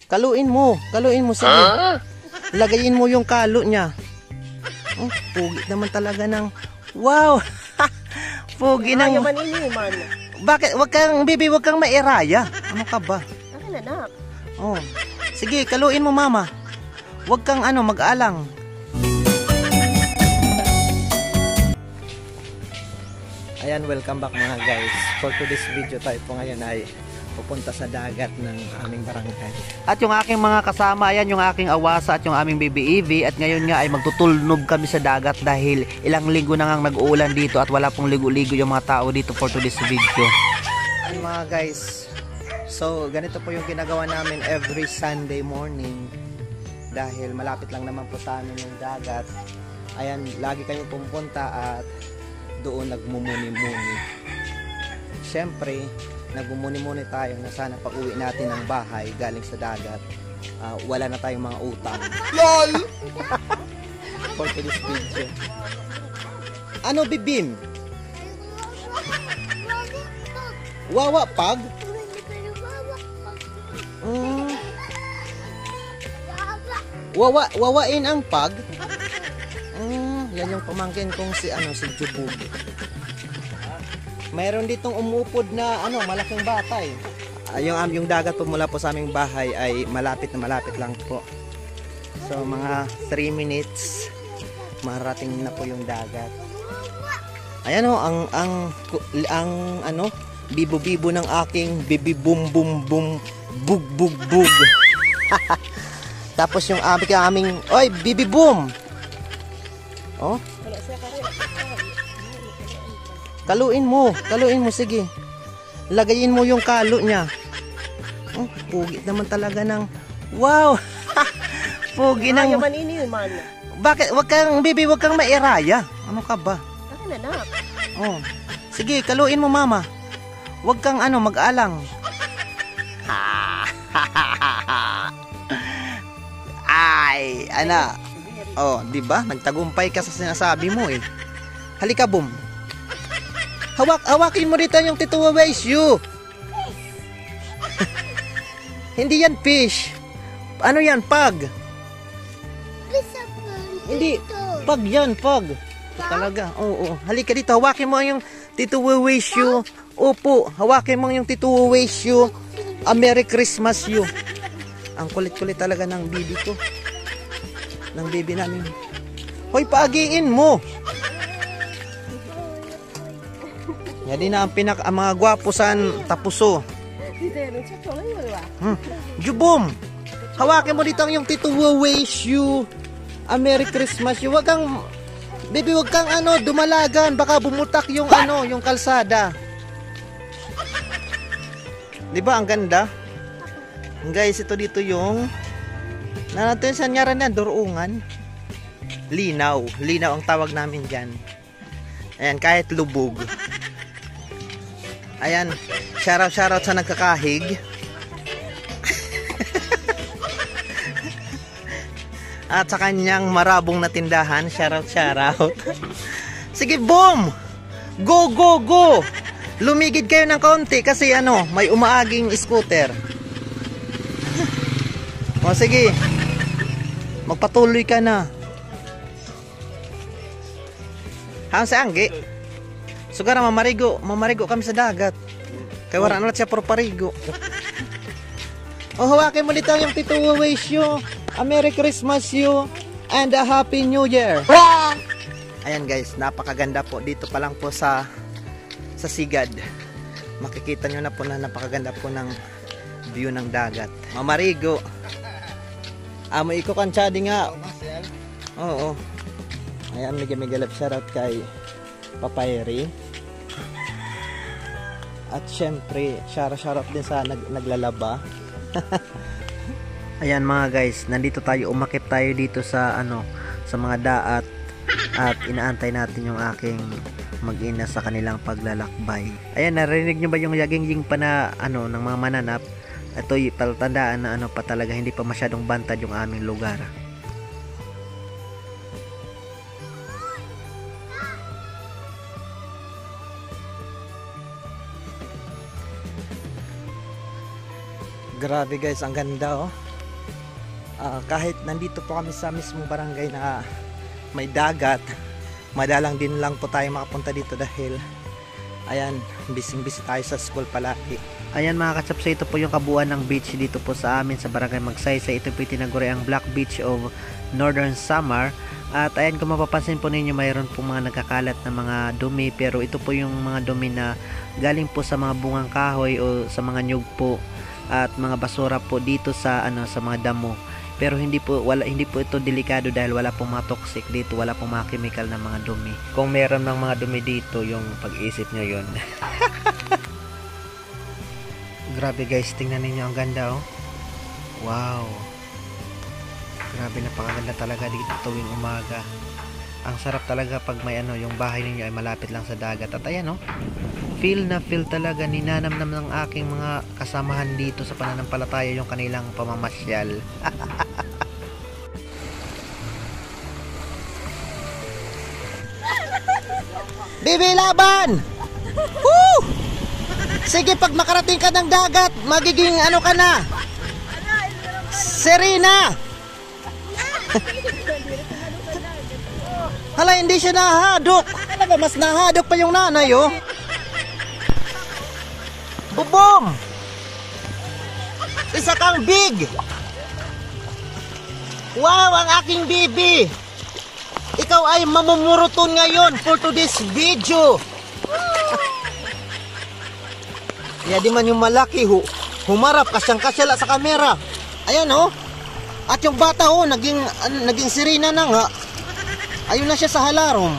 Kaluin mo, sige. Lagayin mo yung kalo niya. Oh, pugi naman talaga ng, wow. Pugi ng, bakit, wag kang mairaya. Ano ka ba? Akin anak. Oh, sige, kaluin mo mama. Wag kang mag-alang. Ayan, welcome back mga guys. For today's video tayo po ngayon ay pupunta sa dagat ng aming barangay. At yung aking mga kasama, ayan yung aking awasa at yung aming baby Evie. At ngayon nga ay magtutulnog kami sa dagat dahil ilang linggo na ngang nag-uulan dito at wala pong ligo-ligo yung mga tao dito for today's video. Ayan mga guys, so ganito po yung ginagawa namin every Sunday morning. Dahil malapit lang naman po sa amin yung dagat. Ayan, lagi kami pumunta at doon nagmumuni-muni. Siyempre, nagmumuni-muni tayo na sana pag uwi natin ng bahay galing sa dagat, wala na tayong mga utang. LOL! For this video. Ano bibim? Wawa pag? Wawain ang pag? Yan yung pamangkin kong si Jubug. Mayroon ditong umupod na malaking bata eh. Yung dagat po mula po sa aming bahay ay malapit lang po. So mga 3 minutes marating na po yung dagat. Ayan ang bibo-bibo ng aking bibi bum bum bum bug bug bug. Tapos yung aming oy bibi boom. Oh. Kaluin mo, sige. Lagayin mo yung kalo niya. Oh, pugi naman talaga ng, wow. Pugi ng, bakit, wag kang mairaya. Ano ka ba? Akin anak. Oh. Sige, kaluin mo mama. Wag kang mag-alang. Ay, oh, di ba? Nagtagumpay ka sa sinasabi mo eh. Halika, boom. Hawakin mo dito yung tituwaways you. Hindi yan fish. Ano yan, pag? Hindi, pag yan, pag. Talaga, oo. Halika dito, hawakin mo yung tituwaways you. Opo, hawakin mo yung tituwaways you. A Merry Christmas you. Ang kulit-kulit talaga ng bibi ko. Ng bibi namin. Hoy, paagiin mo. Yan din na ang mga gwapo san tapuso. Jubom, hawakin mo dito yung tituwaways you. A Merry Christmas you. Wag kang, baby, wag kang dumalagan. Baka bumutak yung yung kalsada. Diba ang ganda? Guys, ito dito yung natin sa nyaran yan, durungan. Linaw ang tawag namin dyan. Ayan, kahit lubog. Ayan, shoutout sa nagkakahig. At sa kanyang marabong na tindahan, shoutout. Sige, boom! Go! Lumigid kayo ng kaunti kasi may umaaging scooter. O sige, magpatuloy ka na. Hang sa anggi. Sugara mamarigo kami sa dagat. Kaya wala na siya puro parigo. O hawakin mo dito yung tituwaways you. A Merry Christmas you. And a Happy New Year. Ayan guys, napakaganda po. Dito pa lang po sa Sigad. Makikita nyo na po na napakaganda po ng view ng dagat. Mamarigo. Amo iko kanchadi nga. Oo. Ayan, mega love shoutout kay Papayri. At syempre, shoutout din sa naglalaba. Ayan mga guys, nandito tayo, umakit tayo dito sa sa mga daat at inaantay natin yung aking mag-ina sa kanilang paglalakbay. Ayan, narinig nyo ba yung yaging pa na ng mga mananap? Ito'y palatandaan na pa talaga hindi pa masyadong bantad yung aming lugar. Grabe guys, ang ganda oh. Kahit nandito po kami sa mismong barangay na may dagat, madalang din lang po tayo makapunta dito dahil ayan, busy tayo sa school palagi. Ayan mga katsapsay, ito po yung kabuuan ng beach dito po sa amin sa barangay Magsaysay. Ito po yung tinaguri ang Black Beach of Northern Samar. At ayan, kung mapapansin po ninyo, mayroon po mga nagkakalat na mga dumi, pero ito po yung mga dumi na galing po sa mga bungang kahoy o sa mga nyug po at mga basura po dito sa sa mga damo. Pero hindi po ito delikado dahil wala pong mga toxic dito, wala pong mga chemical na mga dumi. Kung meron ng mga dumi dito, yung pag-isip nyo yun. Grabe guys, tingnan ninyo, ang ganda oh. Wow. Grabe, napakaganda talaga dito tuwing umaga. Ang sarap talaga pag may yung bahay ninyo ay malapit lang sa dagat. At ayan oh, feel talaga, ninanamnam ng aking mga kasamahan dito sa pananampalataya yung kanilang pamamasyal. Bibi, laban! Woo! Sige, pag makarating ka ng dagat, magiging ka na? Serena! Hala, hindi siya nahadok. Talaga, mas nahadok pa yung nanay, oh. Bubong! Isa kang big! Wow, ang aking bibi! Ikaw ay mamumuruton ngayon for today's video. Ya, di man yung malaki, humarap kasyang-kasyala sa kamera. Ayan, oh. At yung bata, oh, naging sirena na nga. Ayun na siya sa halarom.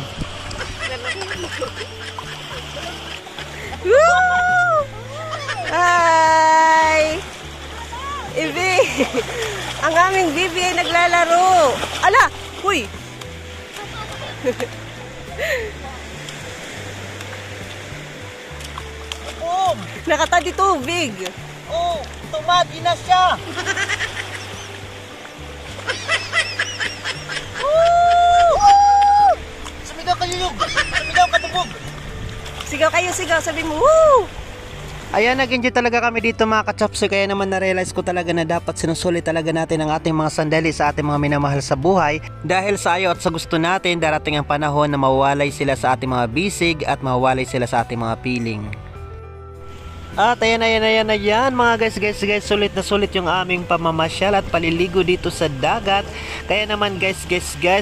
Woo! Hi! Ibi! Ang aming bibi ay naglalaro. Ala! Huy! Oh! Nakatadi tubig. Oh! Tumagi na siya! Sumigaw kayo yung! Sumigaw ka, bubog! Sigaw kayo, sigaw. Sabi mo, woo! Ayan, nag-enjoy talaga kami dito mga katsapsoy. Kaya naman na-realize ko talaga na dapat sinusulit talaga natin ang ating mga sandali sa ating mga minamahal sa buhay. Dahil sa ayaw at sa gusto natin, darating ang panahon na mawalay sila sa ating mga bisig at mawalay sila sa ating mga piling. At ayan mga guys, sulit na sulit yung aming pamamasyal at paliligo dito sa dagat. Kaya naman guys,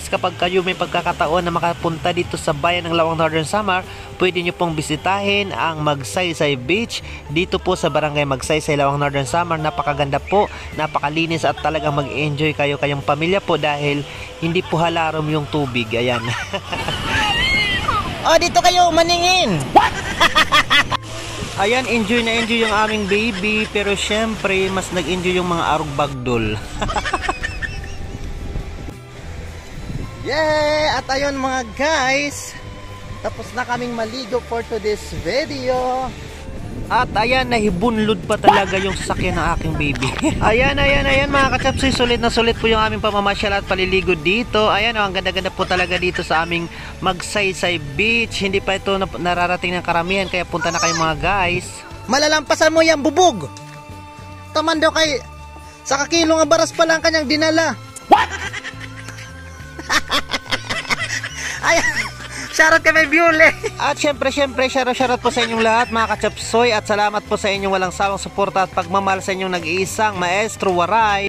kapag kayo may pagkakataon na makapunta dito sa bayan ng Lawang Northern Samar, pwede nyo pong bisitahin ang Magsaysay Beach dito po sa barangay Magsaysay, Lawang Northern Samar. Napakaganda po, napakalinis at talagang mag-enjoy kayong pamilya po dahil hindi po halarom yung tubig. Ayan. Oh, dito kayo maningin! Ayan, enjoy yung aming baby, pero syempre mas nag-enjoy yung mga arugbagdol. Yay! At ayun mga guys, tapos na kaming maligo for today's video. At ayan, nahibunlod pa talaga yung sasakyan ng aking baby. ayan mga katsapsoy, sulit na sulit po yung aming pamamasyal at paliligo dito. Ayan, ang ganda-ganda po talaga dito sa aming Magsaysay Beach. Hindi pa ito nararating ng karamihan, kaya punta na kayo mga guys. Malalampasan mo yan, bubog! Taman daw kay sa kakilo nga baras pa lang kanyang dinala. What? Ayan! Shoutout kay may Biole. At syempre, shoutout po sa inyong lahat mga katsapsoy. At salamat po sa inyong walang sawang suporta at pagmamahal sa inyong nag-iisang Maestro Waray.